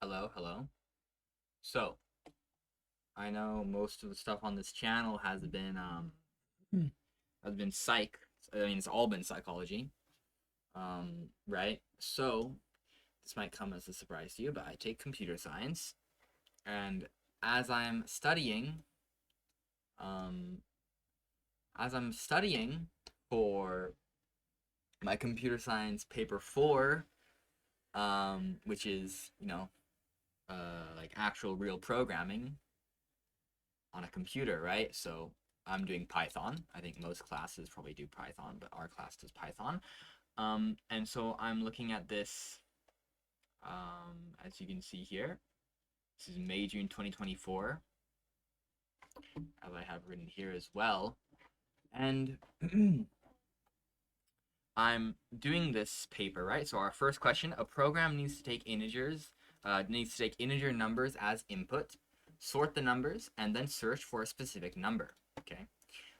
Hello, hello. So, I know most of the stuff on this channel has been psych. I mean, it's all been psychology. Right? So, this might come as a surprise to you, but I take computer science, and as I'm studying, um, as I'm studying for my computer science paper 4, which is, like actual real programming on a computer, right? So I'm doing Python. I think most classes probably do Python, but our class does Python. And so I'm looking at this, as you can see here. This is May, June 2024, as I have written here as well. And I'm doing this paper, right? So our first question, a program needs to take integer numbers as input, sort the numbers, and then search for a specific number, okay?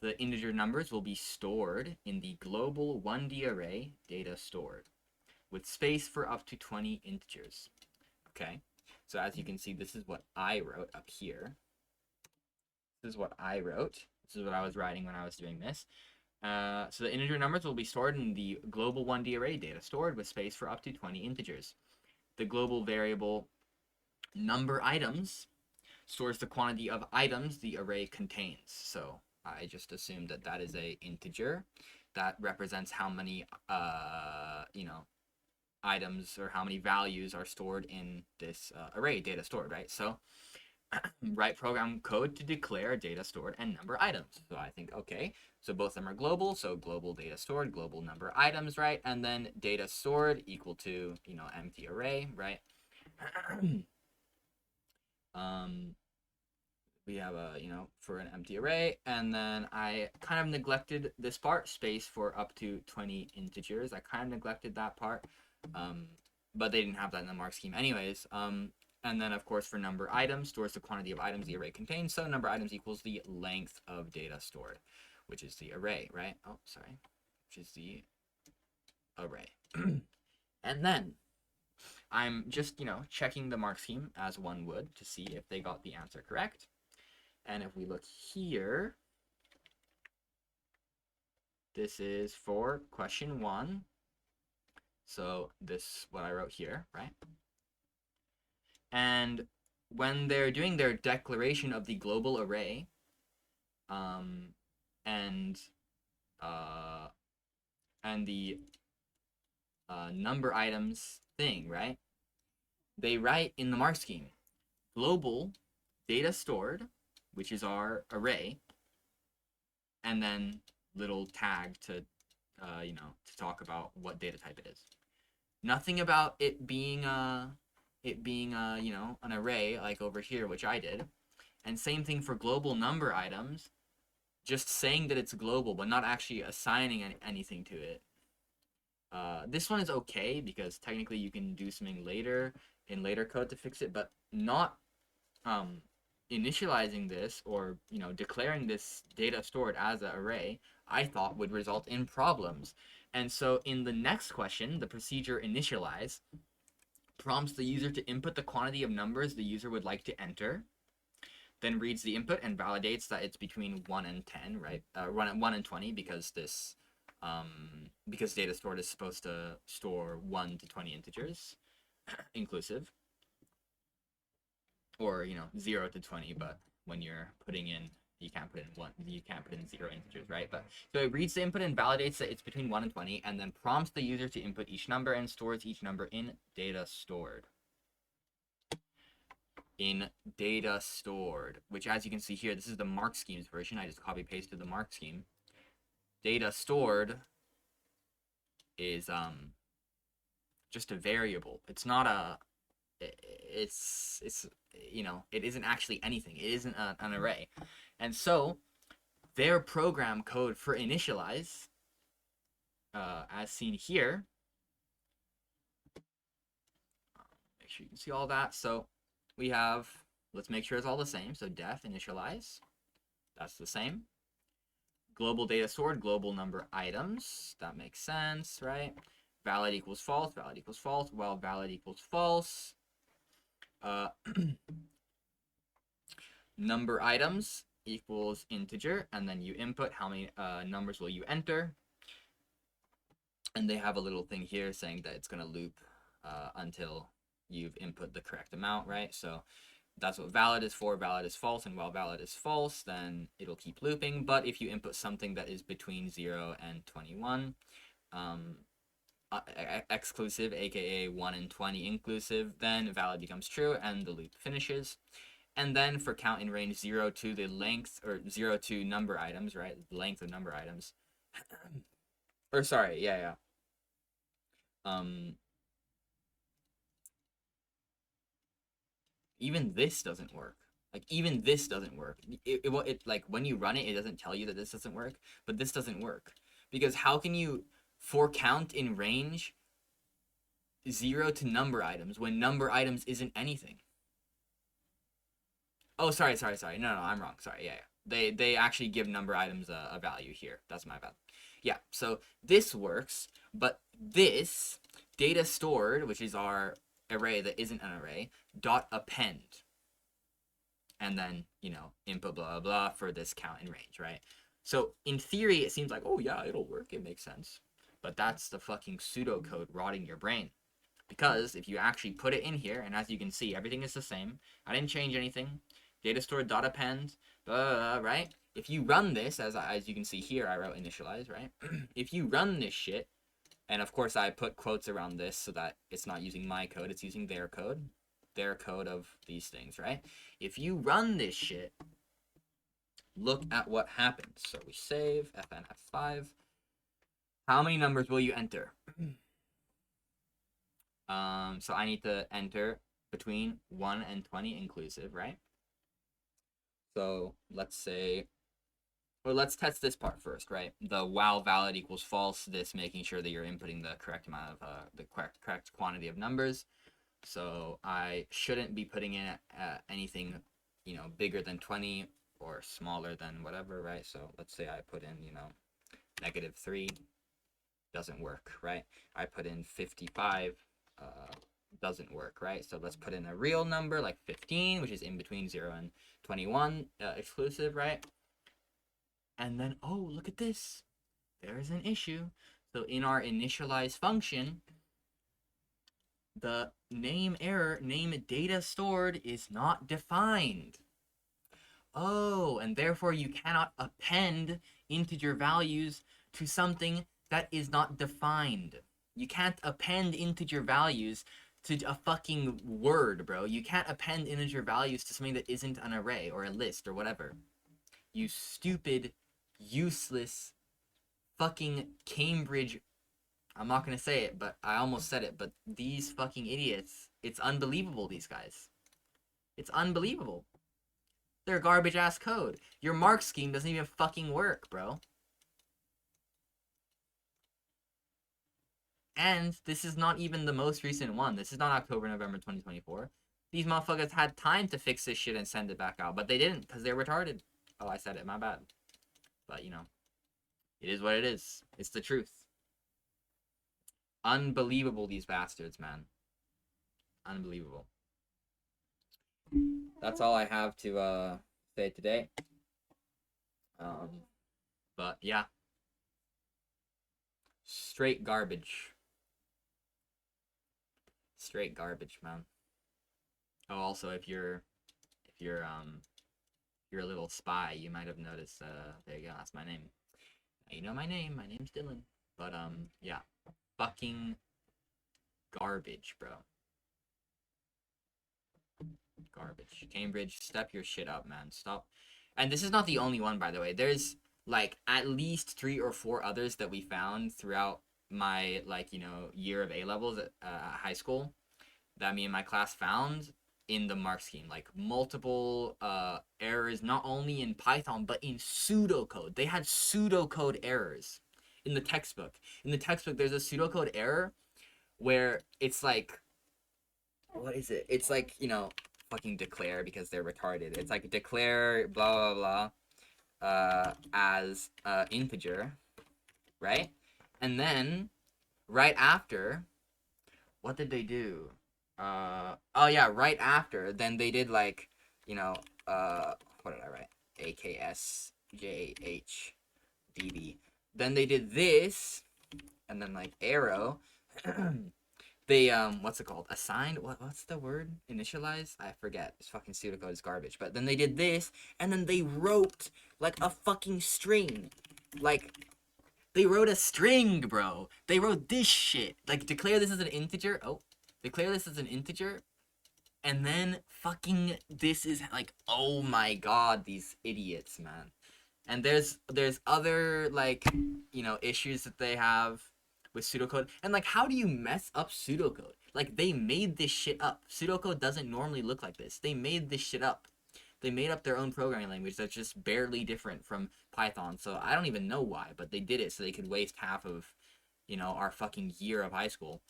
The integer numbers will be stored in the global 1D array data stored, with space for up to 20 integers, okay? So as you can see, this is what I wrote up here. This is what I wrote. This is what I was writing when I was doing this. So the integer numbers will be stored in the global 1D array data stored with space for up to 20 integers. The global variable number items stores the quantity of items the array contains. So I just assumed that that is a integer that represents how many items or how many values are stored in this array data stored, right? So write program code to declare data stored and number items. So I think, okay, so both of them are global, so global data stored, global number items, right? And then data stored equal to, empty array, right? We have a, for an empty array, and then I kind of neglected this part, space for up to 20 integers. I kind of neglected that part, but they didn't have that in the mark scheme anyways. And then, of course, for number items, stores the quantity of items the array contains. So number items equals the length of data stored, which is the array, right? Oh, sorry. Which is the array. And then I'm just, checking the mark scheme as one would to see if they got the answer correct. And if we look here, this is for question 1. So this, what I wrote here, right? And when they're doing their declaration of the global array, and the number items thing, right? They write in the mark scheme, global data stored, which is our array, and then little tag to, to talk about what data type it is. Nothing about it being an array like over here, which I did. And same thing for global number items, just saying that it's global, but not actually assigning anything to it. This one is okay because technically you can do something later in later code to fix it, but not initializing this or declaring this data stored as an array, I thought would result in problems. And so in the next question, the procedure initialize prompts the user to input the quantity of numbers the user would like to enter, then reads the input and validates that it's between 1 and 10, right? 1 and 20, because this because data stored is supposed to store 1 to 20 integers inclusive, or 0 to 20, but when you're putting in, you can't put in 0 integers, right? But so it reads the input and validates that it's between 1 and 20, and then prompts the user to input each number and stores each number in data stored. In data stored, which, as you can see here, this is the mark schemes version. I just copy pasted the mark scheme. Data stored is just a variable. It's not a, it's it isn't actually anything. It isn't an array. And so their program code for initialize, as seen here, make sure you can see all that. So we have, let's make sure it's all the same. So def initialize, that's the same. Global data stored, global number items, that makes sense, right? Valid equals false, while valid equals false. uh, number items equals integer, and then you input how many numbers will you enter, and they have a little thing here saying that it's going to loop until you've input the correct amount, right? So that's what valid is for. Valid is false, and while valid is false, then it'll keep looping. But if you input something that is between 0 and 21, exclusive, aka 1 and 20 inclusive, then valid becomes true and the loop finishes. And then for count in range 0 to the length, or 0 to number items, right? The length of number items. Or sorry, yeah. Even this doesn't work. Like, even this doesn't work. It like, when you run it, it doesn't tell you that this doesn't work, but this doesn't work. Because how can you, for count in range 0 to number items, when number items isn't anything? Oh, sorry. No, I'm wrong. Sorry, yeah. They actually give number items a value here. That's my bad. Yeah, so this works, but this data stored, which is our array that isn't an array, dot append. And then, input blah, blah, blah for this count in range, right? So in theory, it seems like, oh yeah, it'll work. It makes sense. But that's the fucking pseudocode rotting your brain. Because if you actually put it in here, and as you can see, everything is the same. I didn't change anything. Data store dot append, blah, blah, blah, right? If you run this, as you can see here, I wrote initialize, right? If you run this shit, and of course I put quotes around this so that it's not using my code, it's using their code of these things, right? If you run this shit, look at what happens. So we save fn f5. How many numbers will you enter? So I need to enter between 1 and 20 inclusive, right? So let's say, or let's test this part first, right? The while valid equals false, this making sure that you're inputting the correct amount of, the correct quantity of numbers. So I shouldn't be putting in anything, bigger than 20 or smaller than whatever, right? So let's say I put in, -3, doesn't work, right? I put in 55, doesn't work, right? So let's put in a real number like 15, which is in between 0 and 21, exclusive, right? And then, oh, look at this. There's an issue. So in our initialize function, the name error, name data stored, is not defined. Oh, and therefore you cannot append integer values to something that is not defined. You can't append integer values to a fucking word, bro. You can't append integer values to something that isn't an array or a list or whatever. You stupid, useless, fucking Cambridge. I'm not gonna say it, but I almost said it, but these fucking idiots. It's unbelievable, these guys. It's unbelievable. They're garbage ass code. Your mark scheme doesn't even fucking work, bro. And this is not even the most recent one. This is not October, November 2024. These motherfuckers had time to fix this shit and send it back out, but they didn't because they're retarded. Oh, I said it, my bad. But, it is what it is. It's the truth. Unbelievable, these bastards, man. Unbelievable. That's all I have to say today. But yeah, straight garbage. Straight garbage, man. Oh, also, if you're a little spy, you might have noticed. There you go. That's my name. You know my name. My name's Dylan. But yeah, fucking garbage, bro. Garbage. Cambridge, step your shit up, man. Stop. And this is not the only one, by the way. There's like at least 3 or 4 others that we found throughout my year of A levels at high school that me and my class found in the mark scheme, like multiple errors, not only in Python but in pseudocode. They had pseudocode errors in the textbook. In the textbook, there's a pseudocode error where it's like, what is it? It's like, fucking declare because they're retarded. It's like declare blah blah blah as integer, right? And then right after, what did they do? Oh yeah, right after, then they did like, you know, what did I write? AKSJHDB. Then they did this, and then like arrow. They what's it called? Assigned, what's the word? Initialize? I forget. This fucking pseudocode is garbage. But then they did this, and then they wrote like a fucking string. Like, they wrote a string, bro. They wrote this shit. Like, declare this as an integer. Oh, declare this as an integer. And then fucking this is like, oh my god, these idiots, man. And there's other like, you know, issues that they have with pseudocode. And like, how do you mess up pseudocode? Like, they made this shit up. Pseudocode doesn't normally look like this. They made this shit up. They made up their own programming language that's just barely different from Python. So I don't even know why, but they did it so they could waste half of, you know, our fucking year of high school,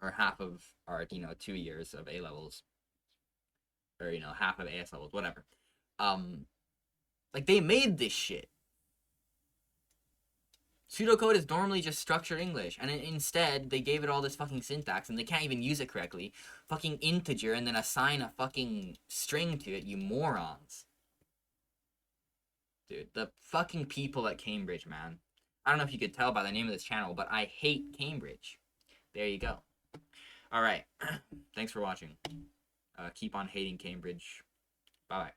or half of our, you know, 2 years of A levels, or, you know, half of AS levels, whatever. Like, they made this shit. Pseudocode is normally just structured English, and instead they gave it all this fucking syntax, and they can't even use it correctly. Fucking integer, and then assign a fucking string to it, you morons. Dude, the fucking people at Cambridge, man. I don't know if you could tell by the name of this channel, but I hate Cambridge. There you go. Alright. Thanks for watching. Keep on hating Cambridge. Bye-bye.